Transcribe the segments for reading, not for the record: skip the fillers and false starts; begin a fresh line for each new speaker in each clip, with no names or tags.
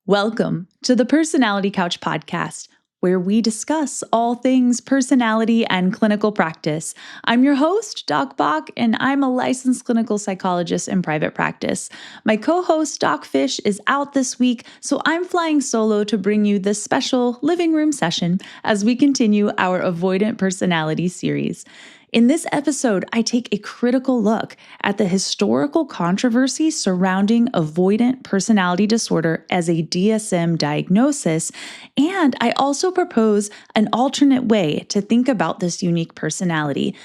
Welcome to the Personality Couch podcast, where we discuss all things personality and clinical practice. I'm your host, Doc Bach, and I'm a licensed clinical psychologist in private practice. My co-host, Doc Fish, is out this week, so I'm flying solo to bring you this special living room session as we continue our Avoidant Personality series. In this episode, I take a critical look at the historical controversy surrounding avoidant personality disorder as a DSM diagnosis, and I also propose an alternate way to think about this unique personality.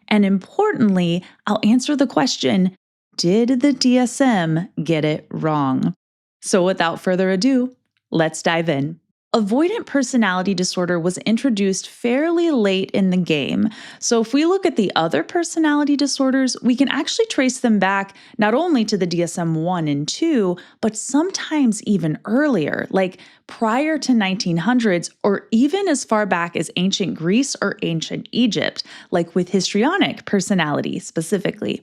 And importantly, I'll answer the question, did the DSM get it wrong? So without further ado, let's dive in. Avoidant personality disorder was introduced fairly late in the game. So if we look at the other personality disorders, we can actually trace them back not only to the DSM-1 and 2, but sometimes even earlier, like prior to 1900s, or even as far back as ancient Greece or ancient Egypt, like with histrionic personality specifically.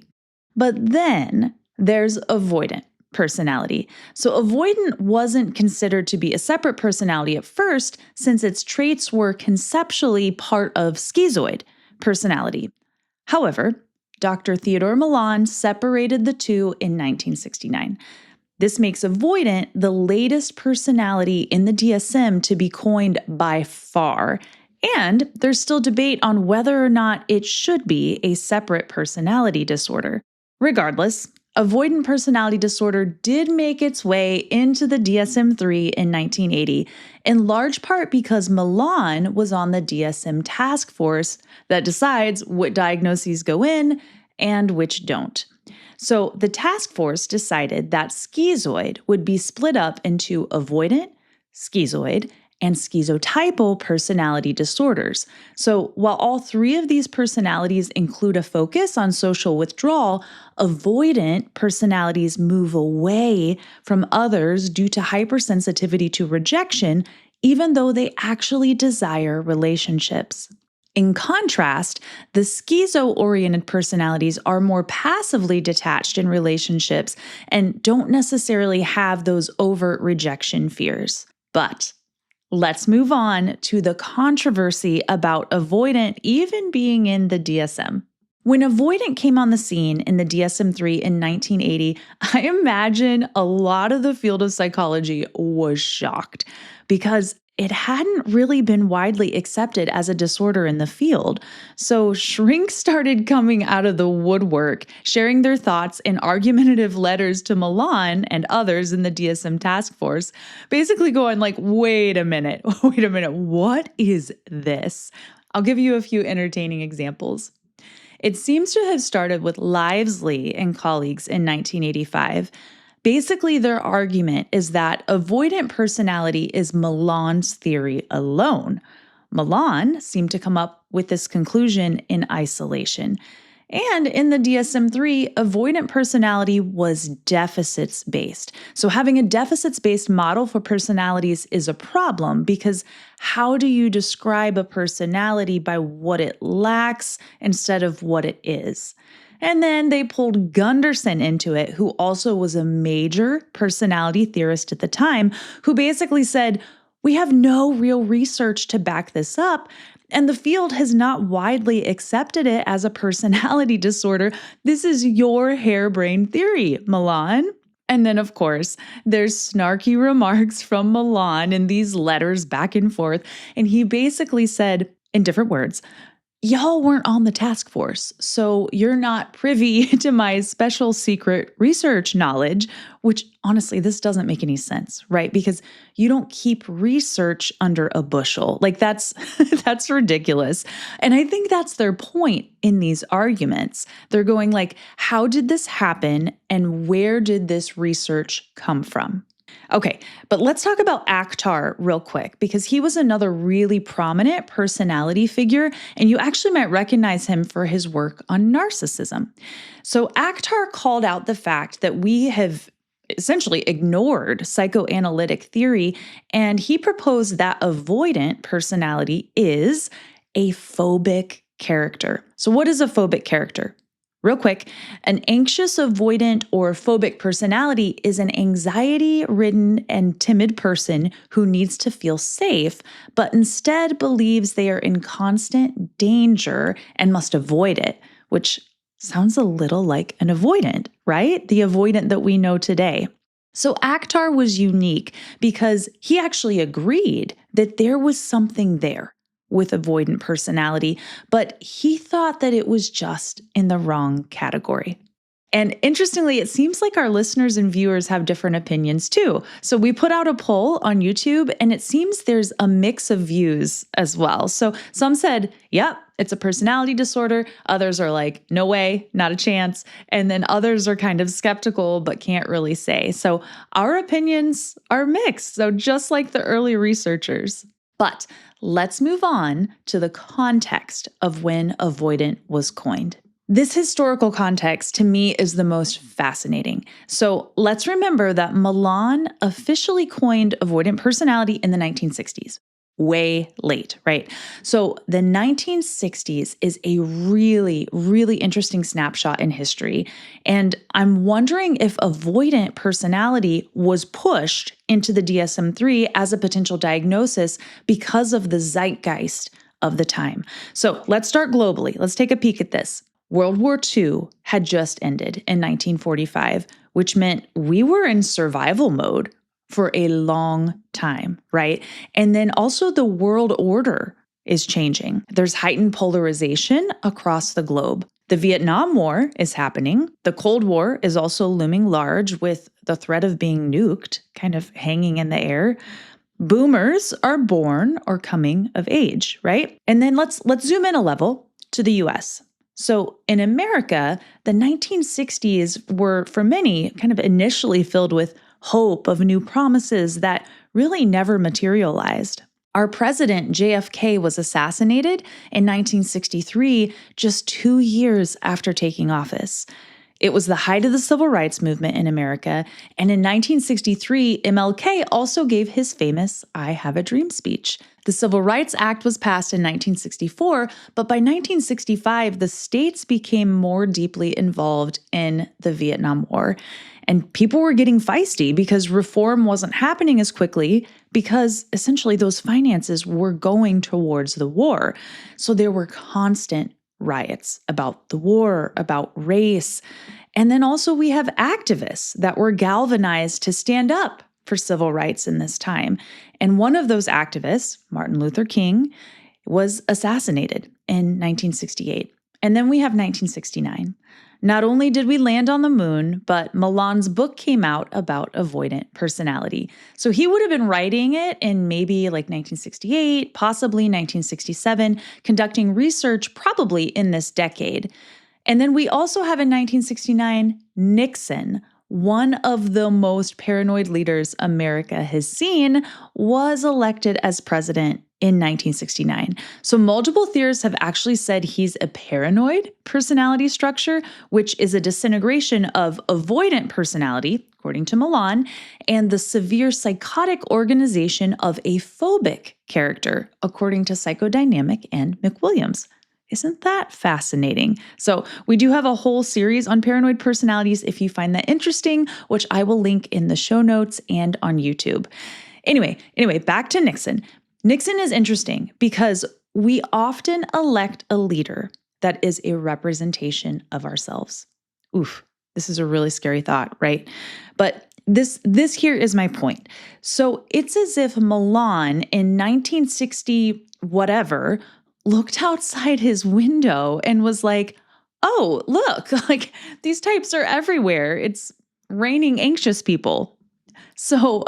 But then there's avoidant personality. So avoidant wasn't considered to be a separate personality at first, since its traits were conceptually part of schizoid personality. However, Dr. Theodore Millon separated the two in 1969. This makes avoidant the latest personality in the DSM to be coined by far, and there's still debate on whether or not it should be a separate personality disorder. Regardless, avoidant personality disorder did make its way into the DSM-3 in 1980, in large part because Millon was on the DSM task force that decides what diagnoses go in and which don't. So the task force decided that schizoid would be split up into avoidant, schizoid, and schizotypal personality disorders. So while all three of these personalities include a focus on social withdrawal, avoidant personalities move away from others due to hypersensitivity to rejection, even though they actually desire relationships. In contrast, the schizo-oriented personalities are more passively detached in relationships and don't necessarily have those overt rejection fears. But let's move on to the controversy about avoidant even being in the DSM. When avoidant came on the scene in the DSM-3 in 1980, I imagine a lot of the field of psychology was shocked because it hadn't really been widely accepted as a disorder in the field. So shrinks started coming out of the woodwork, sharing their thoughts in argumentative letters to Millon and others in the DSM task force, basically going like, wait a minute, what is this? I'll give you a few entertaining examples. It seems to have started with Livesley and colleagues in 1985. Basically, their argument is that avoidant personality is Millon's theory alone. Millon seemed to come up with this conclusion in isolation. And in the DSM-3, avoidant personality was deficits-based. So having a deficits-based model for personalities is a problem because how do you describe a personality by what it lacks instead of what it is? And then they pulled Gunderson into it, who also was a major personality theorist at the time, who basically said, we have no real research to back this up, and the field has not widely accepted it as a personality disorder. This is your harebrained theory, Millon. And then, of course, there's snarky remarks from Millon in these letters back and forth, and he basically said, in different words, y'all weren't on the task force, so you're not privy to my special secret research knowledge, which honestly, this doesn't make any sense, right? Because you don't keep research under a bushel. Like that's ridiculous. And I think that's their point in these arguments. They're going like, how did this happen and where did this research come from? Okay, but let's talk about Akhtar real quick because he was another really prominent personality figure, and you actually might recognize him for his work on narcissism. So Akhtar called out the fact that we have essentially ignored psychoanalytic theory, and he proposed that avoidant personality is a phobic character. So what is a phobic character? Real quick, an anxious, avoidant, or phobic personality is an anxiety-ridden and timid person who needs to feel safe, but instead believes they are in constant danger and must avoid it, which sounds a little like an avoidant, right? The avoidant that we know today. So Akhtar was unique because he actually agreed that there was something there with avoidant personality, but he thought that it was just in the wrong category. And interestingly, it seems like our listeners and viewers have different opinions too. So we put out a poll on YouTube, and it seems there's a mix of views as well. So some said, yep, it's a personality disorder. Others are like, no way, not a chance. And then others are kind of skeptical, but can't really say. So our opinions are mixed. So just like the early researchers. But let's move on to the context of when avoidant was coined. This historical context to me is the most fascinating. So let's remember that Millon officially coined avoidant personality in the 1960s. Way late, right? So the 1960s is a really, really interesting snapshot in history. And I'm wondering if avoidant personality was pushed into the DSM-3 as a potential diagnosis because of the zeitgeist of the time. So let's start globally. Let's take a peek at this. World War II had just ended in 1945, which meant we were in survival mode for a long time, right? And then also the world order is changing. There's heightened polarization across the globe. The Vietnam War is happening. The Cold War is also looming large with the threat of being nuked kind of hanging in the air. Boomers are born or coming of age, right? And then let's zoom in a level to the US. So in America, the 1960s were, for many, kind of initially filled with hope of new promises that really never materialized. Our president, JFK, was assassinated in 1963, just 2 years after taking office. It was the height of the civil rights movement in America, and in 1963, MLK also gave his famous I Have a Dream speech. The Civil Rights Act was passed in 1964, but by 1965, the states became more deeply involved in the Vietnam War. And people were getting feisty because reform wasn't happening as quickly because essentially those finances were going towards the war. So there were constant riots about the war, about race. And then also we have activists that were galvanized to stand up for civil rights in this time. And one of those activists, Martin Luther King, was assassinated in 1968. And then we have 1969. Not only did we land on the moon, but Millon's book came out about avoidant personality. So he would have been writing it in maybe like 1968, possibly 1967, conducting research probably in this decade. And then we also have in 1969, Nixon, one of the most paranoid leaders America has seen, was elected as president in 1969. So multiple theorists have actually said he's a paranoid personality structure, which is a disintegration of avoidant personality, according to Millon, and the severe psychotic organization of a phobic character, according to Psychodynamic and McWilliams. Isn't that fascinating? So we do have a whole series on paranoid personalities if you find that interesting, which I will link in the show notes and on YouTube. Anyway, back to Nixon. Nixon is interesting because we often elect a leader that is a representation of ourselves. Oof, this is a really scary thought, right? But this here is my point. So it's as if Millon in 1960 whatever looked outside his window and was like, oh, look, like these types are everywhere. It's raining anxious people. So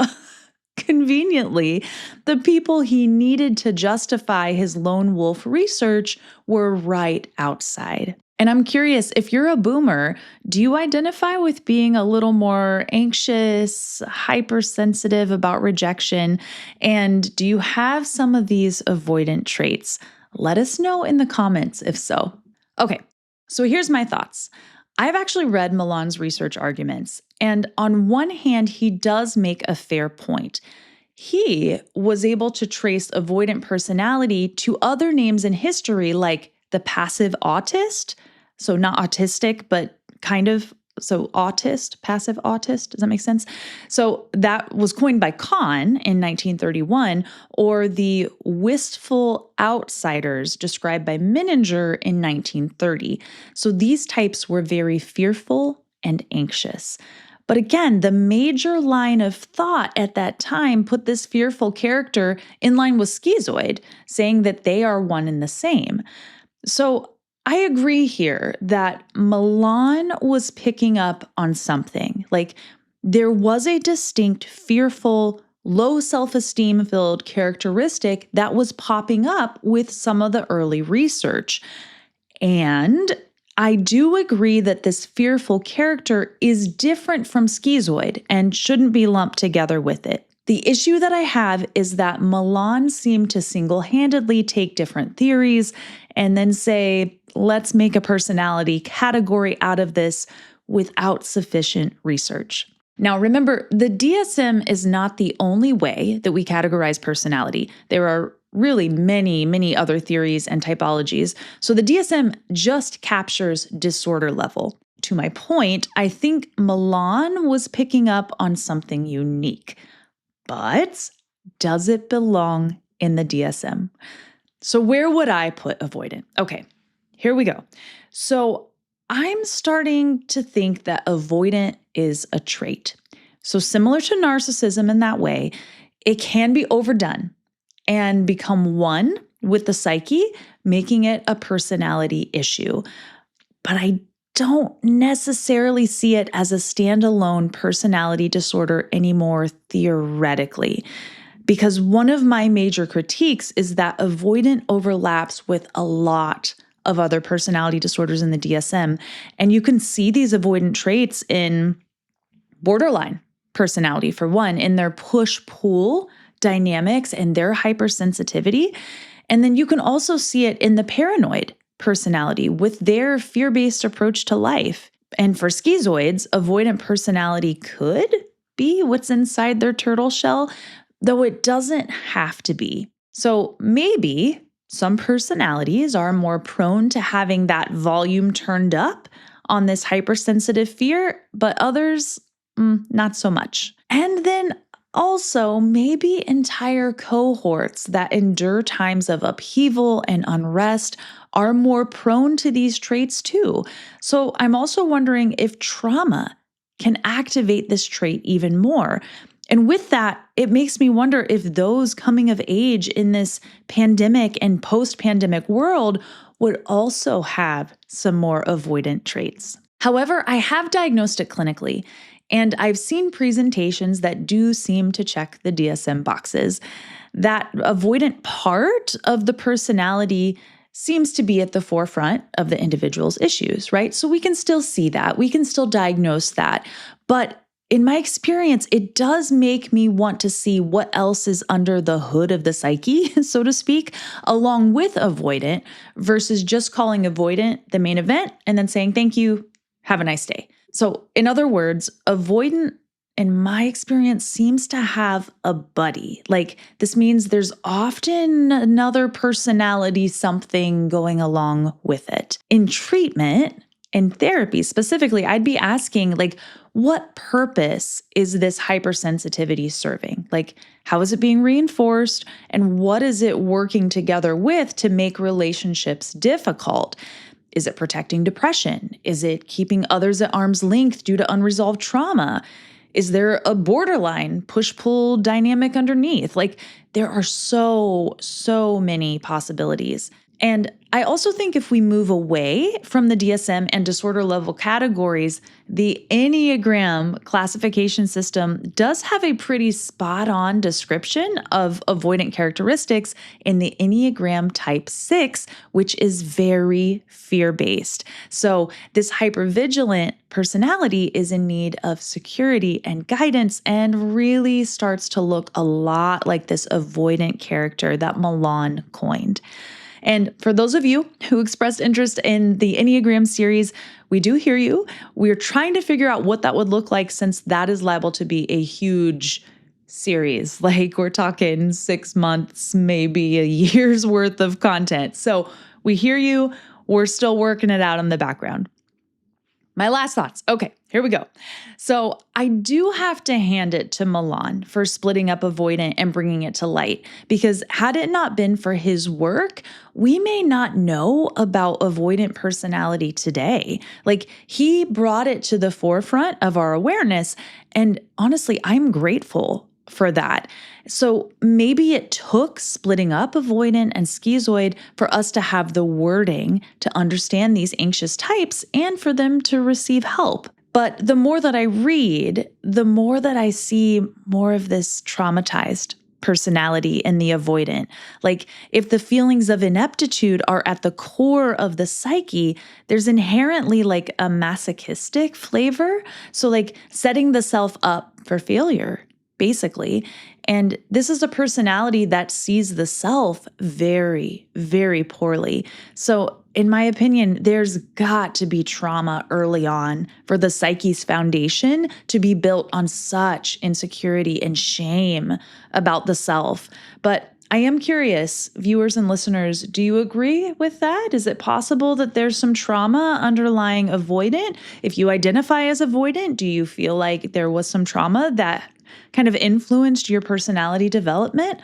conveniently, the people he needed to justify his lone wolf research were right outside. And I'm curious, if you're a boomer, do you identify with being a little more anxious, hypersensitive about rejection? And do you have some of these avoidant traits? Let us know in the comments if so. Okay, so here's my thoughts. I've actually read Millon's research arguments, and on one hand, he does make a fair point. He was able to trace avoidant personality to other names in history like the passive autist, So not autistic, but kind of. So autist, passive autist, does that make sense? So that was coined by Kahn in 1931, or the wistful outsiders described by Menninger in 1930. So these types were very fearful and anxious. But again, the major line of thought at that time put this fearful character in line with schizoid, saying that they are one and the same. So I agree here that Millon was picking up on something. Like there was a distinct, fearful, low self-esteem filled characteristic that was popping up with some of the early research. And I do agree that this fearful character is different from schizoid and shouldn't be lumped together with it. The issue that I have is that Millon seemed to single-handedly take different theories and then say, let's make a personality category out of this without sufficient research. Now, remember, the DSM is not the only way that we categorize personality. There are really many, many other theories and typologies. So the DSM just captures disorder level. To my point, I think Millon was picking up on something unique. But does it belong in the DSM? So where would I put avoidant? Okay, here we go. So I'm starting to think that avoidant is a trait. So similar to narcissism in that way, it can be overdone and become one with the psyche, making it a personality issue. But I don't necessarily see it as a standalone personality disorder anymore theoretically. Because one of my major critiques is that avoidant overlaps with a lot of other personality disorders in the DSM. And you can see these avoidant traits in borderline personality, for one, in their push-pull dynamics and their hypersensitivity. And then you can also see it in the paranoid personality with their fear-based approach to life. And for schizoids, avoidant personality could be what's inside their turtle shell, though it doesn't have to be. So maybe some personalities are more prone to having that volume turned up on this hypersensitive fear, but others, not so much. And then also, maybe entire cohorts that endure times of upheaval and unrest are more prone to these traits too. So I'm also wondering if trauma can activate this trait even more. And with that, it makes me wonder if those coming of age in this pandemic and post-pandemic world would also have some more avoidant traits. However, I have diagnosed it clinically, and I've seen presentations that do seem to check the DSM boxes. That avoidant part of the personality seems to be at the forefront of the individual's issues, right? So we can still see that. We can still diagnose that. But in my experience, it does make me want to see what else is under the hood of the psyche, so to speak, along with avoidant, versus just calling avoidant the main event and then saying, thank you, have a nice day. So in other words, avoidant, in my experience, seems to have a buddy. Like this means there's often another personality, something going along with it. In treatment, in therapy specifically, I'd be asking, like, what purpose is this hypersensitivity serving? Like, how is it being reinforced? And what is it working together with to make relationships difficult? Is it protecting depression? Is it keeping others at arm's length due to unresolved trauma? Is there a borderline push-pull dynamic underneath? Like, there are so many possibilities. And I also think if we move away from the DSM and disorder level categories, the Enneagram classification system does have a pretty spot-on description of avoidant characteristics in the Enneagram type 6, which is very fear-based. So this hypervigilant personality is in need of security and guidance and really starts to look a lot like this avoidant character that Millon coined. And for those of you who expressed interest in the Enneagram series, we do hear you. We're trying to figure out what that would look like, since that is liable to be a huge series. Like we're talking 6 months, maybe a year's worth of content. So we hear you. We're still working it out in the background. My last thoughts. Okay, here we go. So I do have to hand it to Millon for splitting up Avoidant and bringing it to light, because had it not been for his work, we may not know about Avoidant personality today. Like, he brought it to the forefront of our awareness, and honestly, I'm grateful for that. So maybe it took splitting up Avoidant and Schizoid for us to have the wording to understand these anxious types and for them to receive help. But the more that I read, the more that I see more of this traumatized personality in the Avoidant. Like, if the feelings of ineptitude are at the core of the psyche, there's inherently like a masochistic flavor. So like setting the self up for failure, basically. And this is a personality that sees the self very, very poorly. So in my opinion, there's got to be trauma early on for the psyche's foundation to be built on such insecurity and shame about the self. But I am curious, viewers and listeners, do you agree with that? Is it possible that there's some trauma underlying Avoidant? If you identify as Avoidant, do you feel like there was some trauma that kind of influenced your personality development?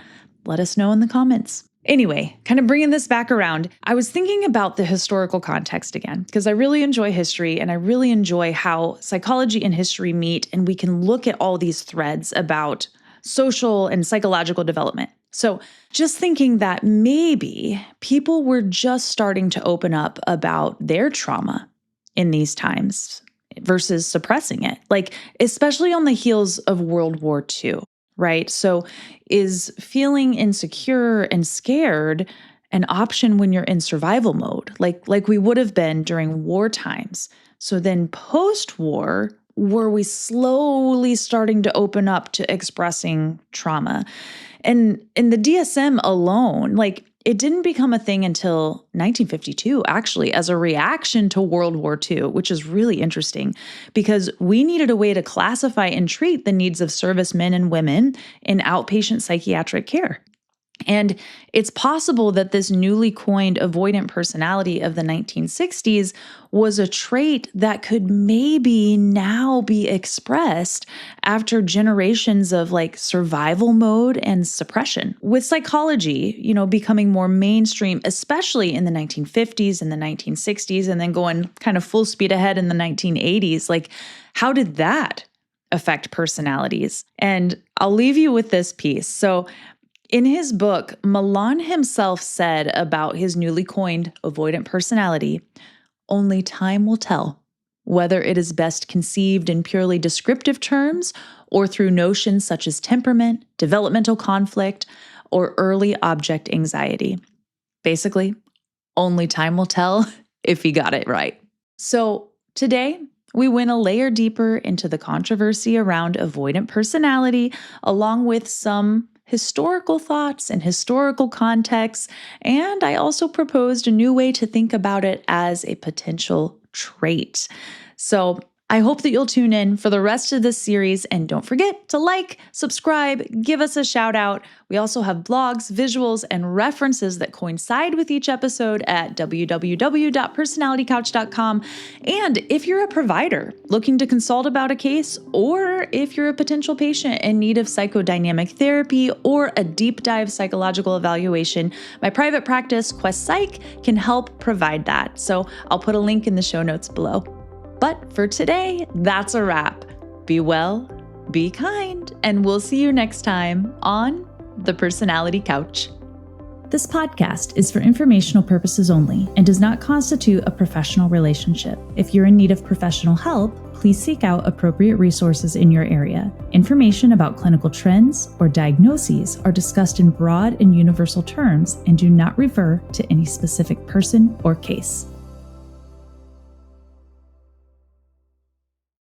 Let us know in the comments. Anyway, kind of bringing this back around, I was thinking about the historical context again, because I really enjoy history and I really enjoy how psychology and history meet, and we can look at all these threads about social and psychological development. So just thinking that maybe people were just starting to open up about their trauma in these times versus suppressing it, like especially on the heels of World War II, right? So is feeling insecure and scared an option when you're in survival mode, like we would have been during war times? So then post-war, were we slowly starting to open up to expressing trauma? And in the DSM alone, like, it didn't become a thing until 1952, actually, as a reaction to World War II, which is really interesting because we needed a way to classify and treat the needs of servicemen and women in outpatient psychiatric care. And it's possible that this newly coined avoidant personality of the 1960s was a trait that could maybe now be expressed after generations of like survival mode and suppression. With psychology, becoming more mainstream, especially in the 1950s and the 1960s, and then going kind of full speed ahead in the 1980s, like, how did that affect personalities? And I'll leave you with this piece. So, in his book, Millon himself said about his newly coined avoidant personality, "Only time will tell whether it is best conceived in purely descriptive terms or through notions such as temperament, developmental conflict, or early object anxiety." Basically, only time will tell if he got it right. So today, we went a layer deeper into the controversy around avoidant personality, along with some historical thoughts and historical contexts, and I also proposed a new way to think about it as a potential trait. So I hope that you'll tune in for the rest of this series, and don't forget to like, subscribe, give us a shout out. We also have blogs, visuals, and references that coincide with each episode at www.personalitycouch.com. And if you're a provider looking to consult about a case, or if you're a potential patient in need of psychodynamic therapy or a deep dive psychological evaluation, my private practice, Quest Psych, can help provide that. So I'll put a link in the show notes below. But for today, that's a wrap. Be well, be kind, and we'll see you next time on The Personality Couch. This podcast is for informational purposes only and does not constitute a professional relationship. If you're in need of professional help, please seek out appropriate resources in your area. Information about clinical trends or diagnoses are discussed in broad and universal terms and do not refer to any specific person or case.